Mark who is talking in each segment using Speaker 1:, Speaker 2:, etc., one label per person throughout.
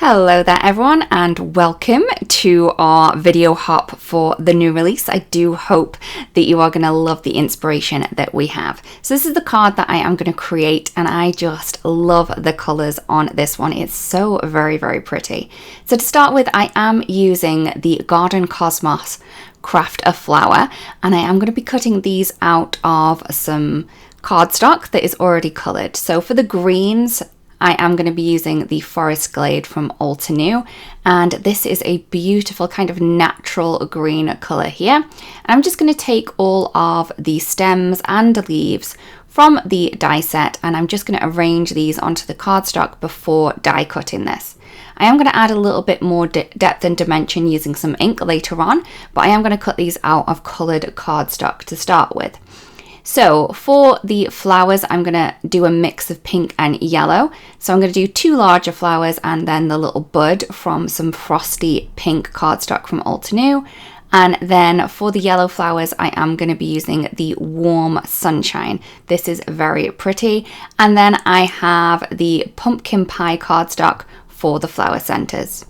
Speaker 1: Hello there everyone, and welcome to our video hop for the new release. I do hope that you are going to love the inspiration that we have. So this is the card that I am going to create, and I just love the colours on this one. It's so very pretty. So to start with, I am using the Garden Cosmos Craft a Flower, and I am going to be cutting these out of some cardstock that is already coloured. So for the greens, I am going to be using the Forest Glade from Altenew, and this is a beautiful kind of natural green colour here. And I'm just going to take all of the stems and leaves from the die set, and I'm just going to arrange these onto the cardstock before die cutting this. I am going to add a little bit more depth and dimension using some ink later on, but I am going to cut these out of coloured cardstock to start with. So for the flowers, I'm going to do a mix of pink and yellow. So I'm going to do two larger flowers and then the little bud from some frosty pink cardstock from Altenew. And then for the yellow flowers, I am going to be using the Warm Sunshine. This is very pretty. And then I have the pumpkin pie cardstock for the flower centers.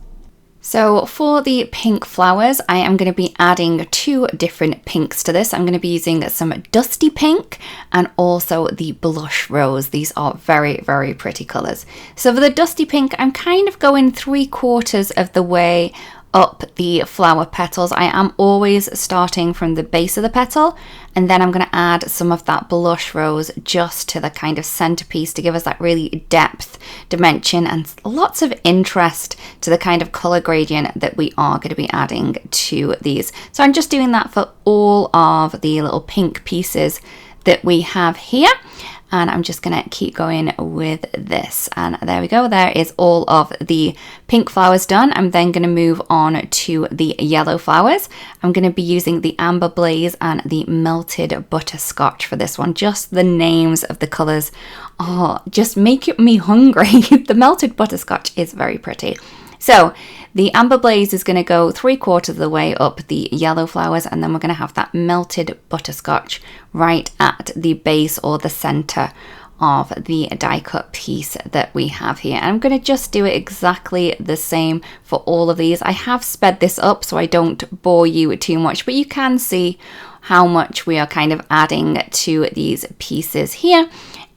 Speaker 1: So for the pink flowers, I am going to be adding two different pinks to this. I'm going to be using some dusty pink and also the blush rose. These are very pretty colours. So for the dusty pink, I'm kind of going 3/4 of the way up the flower petals. I am always starting from the base of the petal, and then I'm going to add some of that blush rose just to the kind of centerpiece to give us that really depth, dimension, and lots of interest to the kind of color gradient that we are going to be adding to these. So I'm just doing that for all of the little pink pieces that we have here. And I'm just going to keep going with this. And there we go. There is all of the pink flowers done. I'm then going to move on to the yellow flowers. I'm going to be using the Amber Blaze and the Melted Butterscotch for this one. Just the names of the colours just make me hungry. The Melted Butterscotch is very pretty. So the Amber Blaze is going to go 3/4 of the way up the yellow flowers, and then we're going to have that Melted Butterscotch right at the base or the center of the die cut piece that we have here. And I'm going to just do it exactly the same for all of these. I have sped this up so I don't bore you too much, but you can see how much we are kind of adding to these pieces here.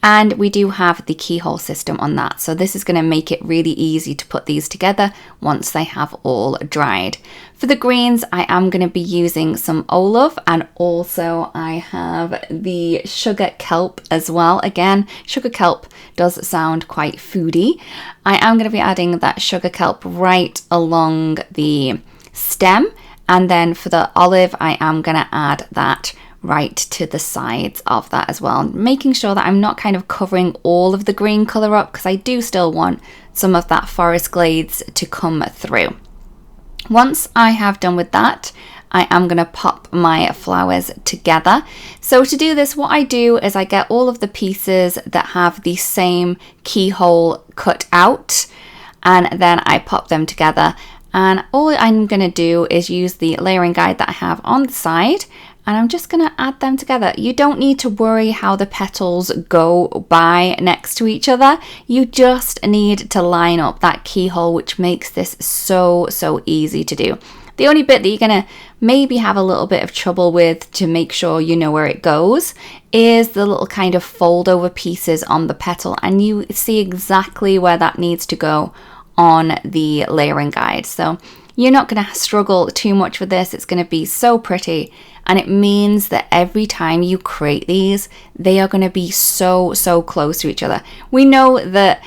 Speaker 1: And we do have the Keyhole system on that. So this is going to make it really easy to put these together once they have all dried. For the greens, I am going to be using some olive, and also I have the sugar kelp as well. Again, sugar kelp does sound quite foodie. I am going to be adding that sugar kelp right along the stem. And then for the olive, I am going to add that right to the sides of that as well, making sure that I'm not kind of covering all of the green colour up, because I do still want some of that Forest Glades to come through. Once I have done with that, I am going to pop my flowers together. So to do this, what I do is I get all of the pieces that have the same keyhole cut out, and then I pop them together. And all I'm going to do is use the layering guide that I have on the side, and I'm just going to add them together. You don't need to worry how the petals go by next to each other. You just need to line up that keyhole, which makes this so easy to do. The only bit that you're going to maybe have a little bit of trouble with to make sure you know where it goes is the little kind of fold over pieces on the petal, and you see exactly where that needs to go on the layering guide. So you're not going to struggle too much with this. It's going to be so pretty, and it means that every time you create these, they are going to be so close to each other. We know that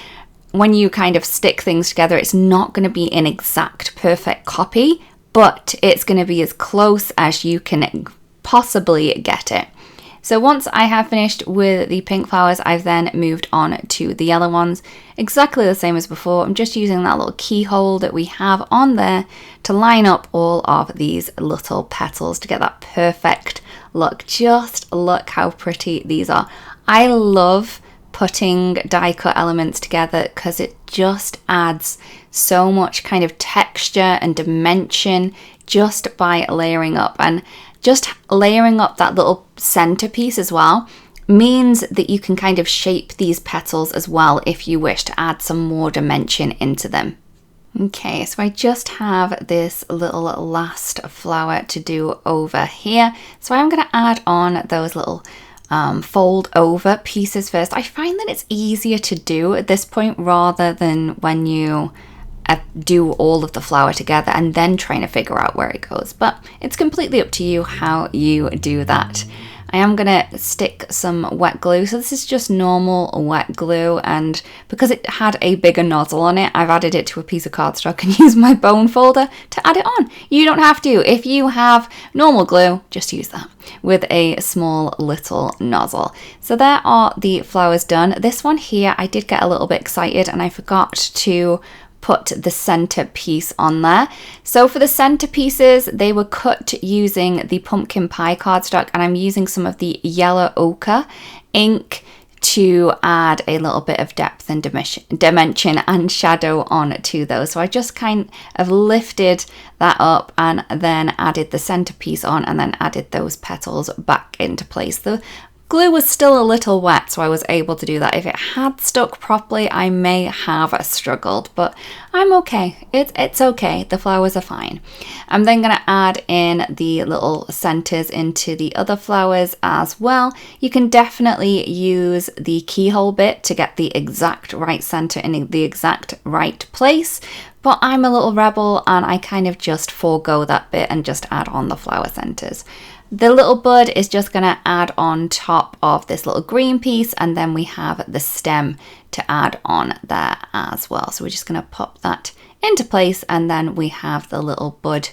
Speaker 1: when you kind of stick things together, it's not going to be an exact perfect copy, but it's going to be as close as you can possibly get it. So once I have finished with the pink flowers, I've then moved on to the yellow ones. Exactly the same as before. I'm just using that little keyhole that we have on there to line up all of these little petals to get that perfect look. Just look how pretty these are. I love putting die cut elements together because it just adds so much kind of texture and dimension just by layering up. And just layering up that little centerpiece as well means that you can kind of shape these petals as well if you wish to add some more dimension into them. Okay, so I just have this little last flower to do over here. So I'm going to add on those little fold over pieces first. I find that it's easier to do at this point rather than when you do all of the flower together and then trying to figure out where it goes. But it's completely up to you how you do that. I am going to stick some wet glue. So this is just normal wet glue, and because it had a bigger nozzle on it, I've added it to a piece of cardstock and used my bone folder to add it on. You don't have to. If you have normal glue, just use that with a small little nozzle. So there are the flowers done. This one here, I did get a little bit excited and I forgot to put the center piece on there. So for the center pieces, they were cut using the pumpkin pie cardstock, and I'm using some of the yellow ochre ink to add a little bit of depth and dimension and shadow on to those. So I just kind of lifted that up and then added the center piece on and then added those petals back into place. The glue was still a little wet, so I was able to do that. If it had stuck properly, I may have struggled, but I'm okay. It's okay. The flowers are fine. I'm then going to add in the little centers into the other flowers as well. You can definitely use the keyhole bit to get the exact right center in the exact right place, but I'm a little rebel and I kind of just forego that bit and just add on the flower centers. The little bud is just going to add on top of this little green piece, and then we have the stem to add on there as well. So we're just going to pop that into place, and then we have the little bud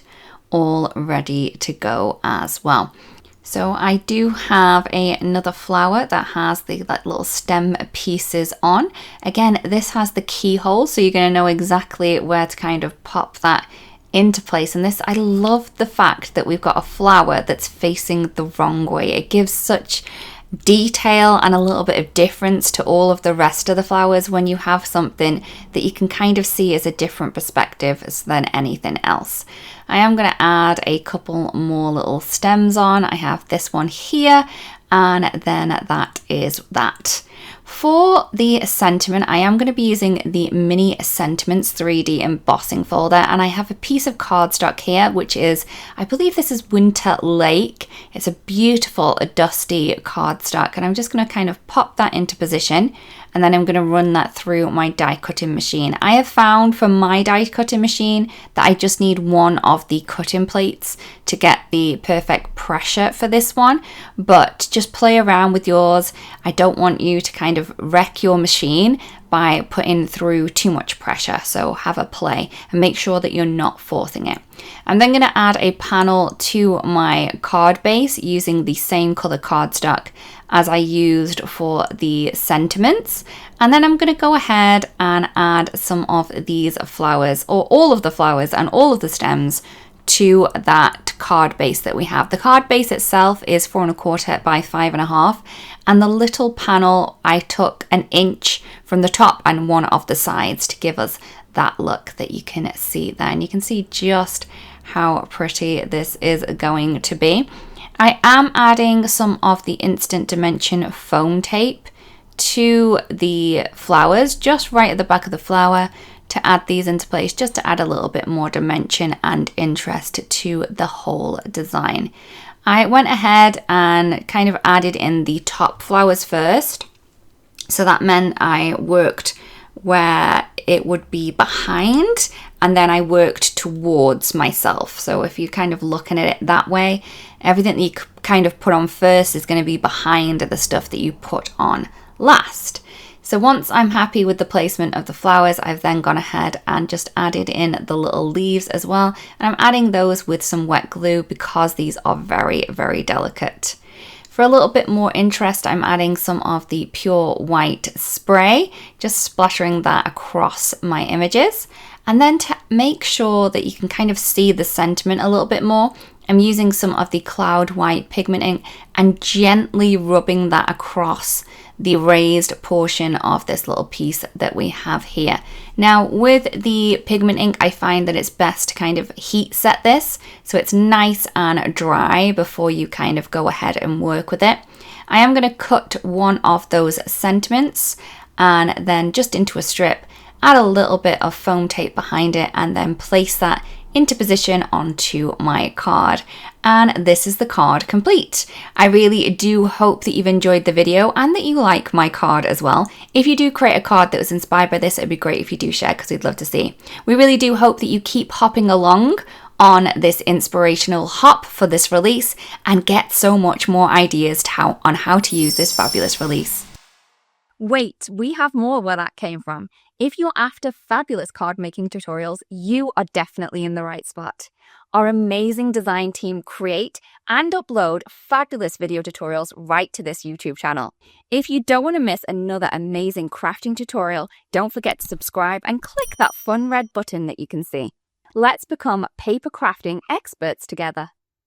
Speaker 1: all ready to go as well. So I do have another flower that has the little stem pieces on. Again, this has the keyhole, so you're going to know exactly where to kind of pop that into place. And this, I love the fact that we've got a flower that's facing the wrong way. It gives such detail and a little bit of difference to all of the rest of the flowers when you have something that you can kind of see as a different perspective than anything else. I am going to add a couple more little stems on. I have this one here, and then that is that. For the sentiment, I am going to be using the Mini Sentiments 3D embossing folder, and I have a piece of cardstock here, which is, I believe this is Winter Lake. It's a beautiful dusty cardstock, and I'm just going to kind of pop that into position, and then I'm going to run that through my die cutting machine. I have found for my die cutting machine that I just need one of the cutting plates to get the perfect pressure for this one, but just play around with yours. I don't want you to kind of wreck your machine by putting through too much pressure, so have a play and make sure that you're not forcing it. I'm then going to add a panel to my card base using the same color cardstock as I used for the sentiments, and then I'm going to go ahead and add some of these flowers, or all of the flowers and all of the stems, to that card base that we have. The card base itself is 4 1/4 by 5 1/2, and the little panel I took 1 inch from the top and one of the sides to give us that look that you can see there, and you can see just how pretty this is going to be. I am adding some of the Instant Dimension foam tape to the flowers, just right at the back of the flower, to add these into place, just to add a little bit more dimension and interest to the whole design. I went ahead and kind of added in the top flowers first, so that meant I worked where it would be behind, and then I worked towards myself. So if you're kind of looking at it that way, everything that you kind of put on first is going to be behind the stuff that you put on last. So once I'm happy with the placement of the flowers, I've then gone ahead and just added in the little leaves as well. And I'm adding those with some wet glue because these are very, very delicate. For a little bit more interest, I'm adding some of the pure white spray, just splattering that across my images. And then to make sure that you can kind of see the sentiment a little bit more, I'm using some of the Cloud White pigment ink and gently rubbing that across the raised portion of this little piece that we have here. Now with the pigment ink, I find that it's best to kind of heat set this so it's nice and dry before you kind of go ahead and work with it. I am going to cut one of those sentiments and then just into a strip add a little bit of foam tape behind it, and then place that into position onto my card. And this is the card complete. I really do hope that you've enjoyed the video and that you like my card as well. If you do create a card that was inspired by this, it'd be great if you do share, because we'd love to see. We really do hope that you keep hopping along on this inspirational hop for this release and get so much more ideas on how to use this fabulous release. Wait, we have more where that came from. If you're after fabulous card making tutorials, you are definitely in the right spot. Our amazing design team create and upload fabulous video tutorials right to this YouTube channel. If you don't want to miss another amazing crafting tutorial, don't forget to subscribe and click that fun red button that you can see. Let's become paper crafting experts together.